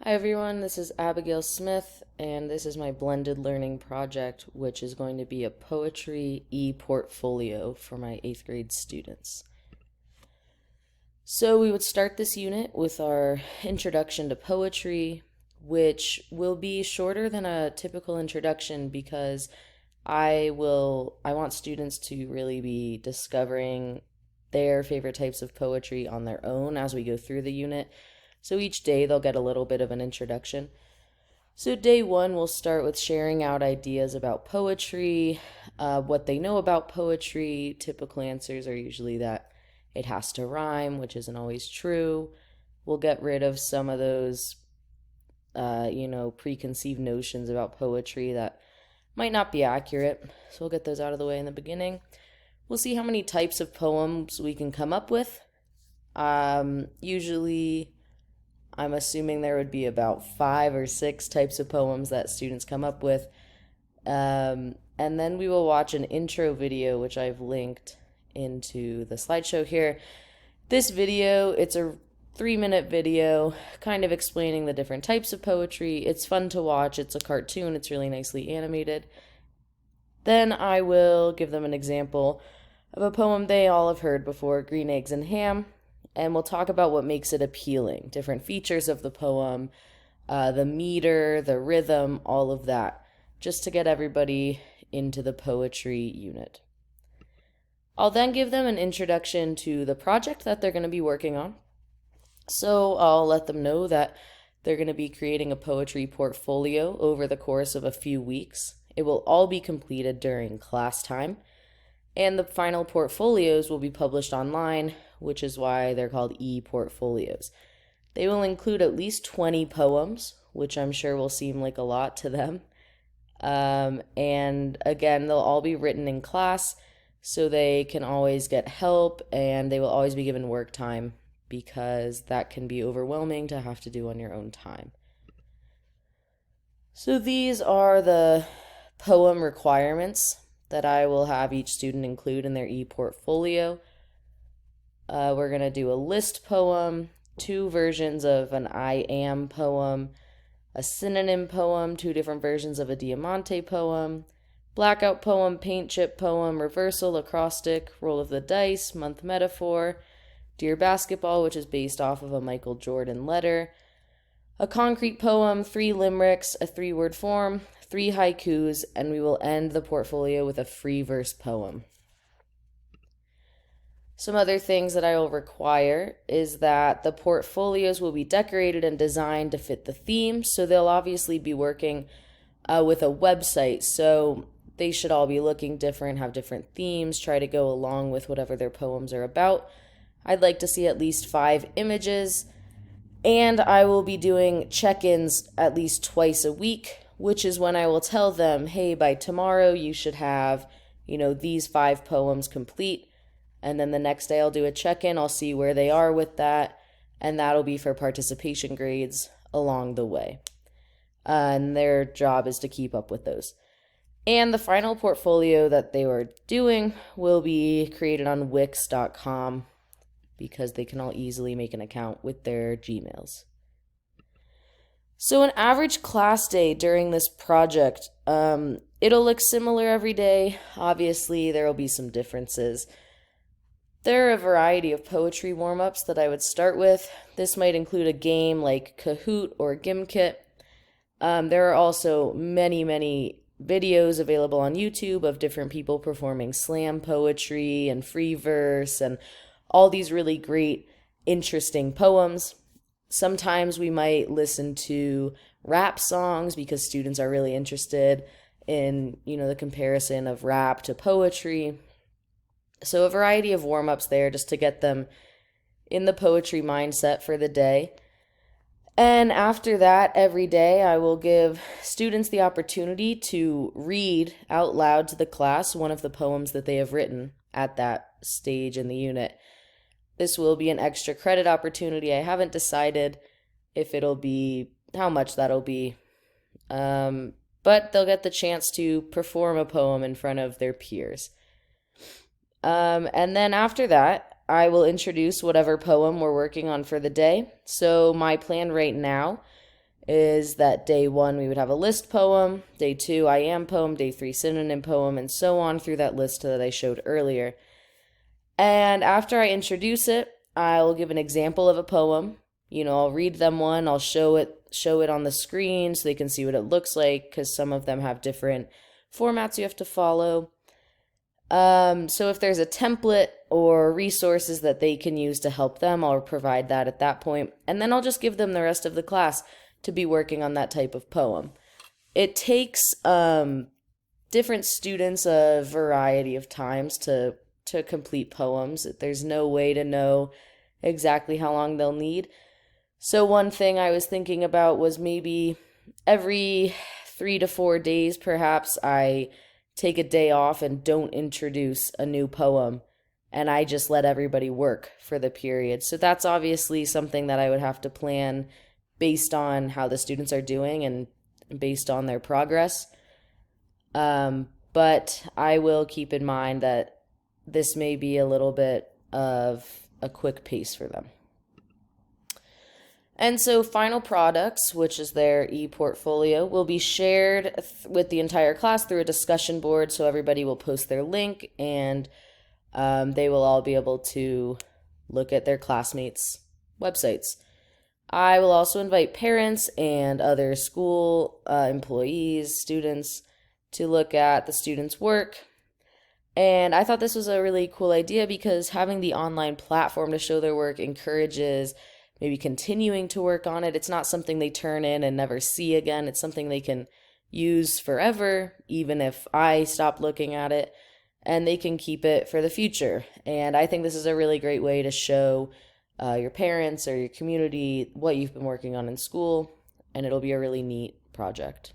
Hi everyone, this is Abigail Smith, and this is my blended learning project, which is going to be a poetry e-portfolio for my 8th grade students. So we would start this unit with our introduction to poetry, which will be shorter than a typical introduction because I want students to really be discovering their favorite types of poetry on their own as we go through the unit. So each day they'll get a little bit of an introduction. So day one, we'll start with sharing out ideas about poetry, what they know about poetry. Typical answers are usually that it has to rhyme, which isn't always true. We'll get rid of some of those, preconceived notions about poetry that might not be accurate. So we'll get those out of the way in the beginning. We'll see how many types of poems we can come up with. Usually, I'm assuming there would be about 5 or 6 types of poems that students come up with. And then we will watch an intro video, which I've linked into the slideshow here. This video, it's a 3-minute video kind of explaining the different types of poetry. It's fun to watch. It's a cartoon. It's really nicely animated. Then I will give them an example of a poem they all have heard before, Green Eggs and Ham, and we'll talk about what makes it appealing, different features of the poem, the meter, the rhythm, all of that, just to get everybody into the poetry unit. I'll then give them an introduction to the project that they're going to be working on. So I'll let them know that they're going to be creating a poetry portfolio over the course of a few weeks. It will all be completed during class time, and the final portfolios will be published online, which is why they're called e-portfolios. They will include at least 20 poems, which I'm sure will seem like a lot to them. And again, they'll all be written in class, so they can always get help, and they will always be given work time because that can be overwhelming to have to do on your own time. So these are the poem requirements that I will have each student include in their e-portfolio. We're going to do a list poem, 2 versions of an I am poem, a synonym poem, 2 different versions of a Diamante poem, blackout poem, paint chip poem, reversal, acrostic, roll of the dice, month metaphor, Dear Basketball, which is based off of a Michael Jordan letter, a concrete poem, 3 limericks, a 3-word form, 3 haikus, and we will end the portfolio with a free verse poem. Some other things that I will require is that the portfolios will be decorated and designed to fit the theme, so they'll obviously be working with a website, so they should all be looking different, have different themes, try to go along with whatever their poems are about. I'd like to see at least 5 images, and I will be doing check-ins at least twice a week, which is when I will tell them, hey, by tomorrow you should have, these 5 poems complete. And then the next day I'll do a check-in, I'll see where they are with that, and that'll be for participation grades along the way. And their job is to keep up with those. And the final portfolio that they were doing will be created on Wix.com because they can all easily make an account with their Gmails. So an average class day during this project, it'll look similar every day. Obviously, there will be some differences. There are a variety of poetry warm-ups that I would start with. This might include a game like Kahoot or Gimkit. There are also many videos available on YouTube of different people performing slam poetry and free verse and all these really great, interesting poems. Sometimes we might listen to rap songs because students are really interested in, the comparison of rap to poetry. So a variety of warm-ups there just to get them in the poetry mindset for the day. And after that, every day, I will give students the opportunity to read out loud to the class one of the poems that they have written at that stage in the unit. This will be an extra credit opportunity. I haven't decided if it'll be, how much that'll be. But they'll get the chance to perform a poem in front of their peers. And then after that, I will introduce whatever poem we're working on for the day. So my plan right now is that day 1 we would have a list poem, day 2 I am poem, day 3 synonym poem, and so on through that list that I showed earlier. And after I introduce it, I'll give an example of a poem. I'll read them one, I'll show it on the screen so they can see what it looks like, because some of them have different formats you have to follow. So if there's a template or resources that they can use to help them, I'll provide that at that point. And then I'll just give them the rest of the class to be working on that type of poem. It takes different students a variety of times to complete poems. There's no way to know exactly how long they'll need. So one thing I was thinking about was maybe every 3 to 4 days, perhaps, I take a day off and don't introduce a new poem, and I just let everybody work for the period. So that's obviously something that I would have to plan based on how the students are doing and based on their progress. But I will keep in mind that this may be a little bit of a quick pace for them. And so final products, which is their e-portfolio, will be shared with the entire class through a discussion board. So everybody will post their link, and they will all be able to look at their classmates' websites. I will also invite parents and other school employees, students, to look at the students' work. And I thought this was a really cool idea because having the online platform to show their work encourages maybe continuing to work on it. It's not something they turn in and never see again. It's something they can use forever, even if I stop looking at it, and they can keep it for the future. And I think this is a really great way to show your parents or your community what you've been working on in school, and it'll be a really neat project.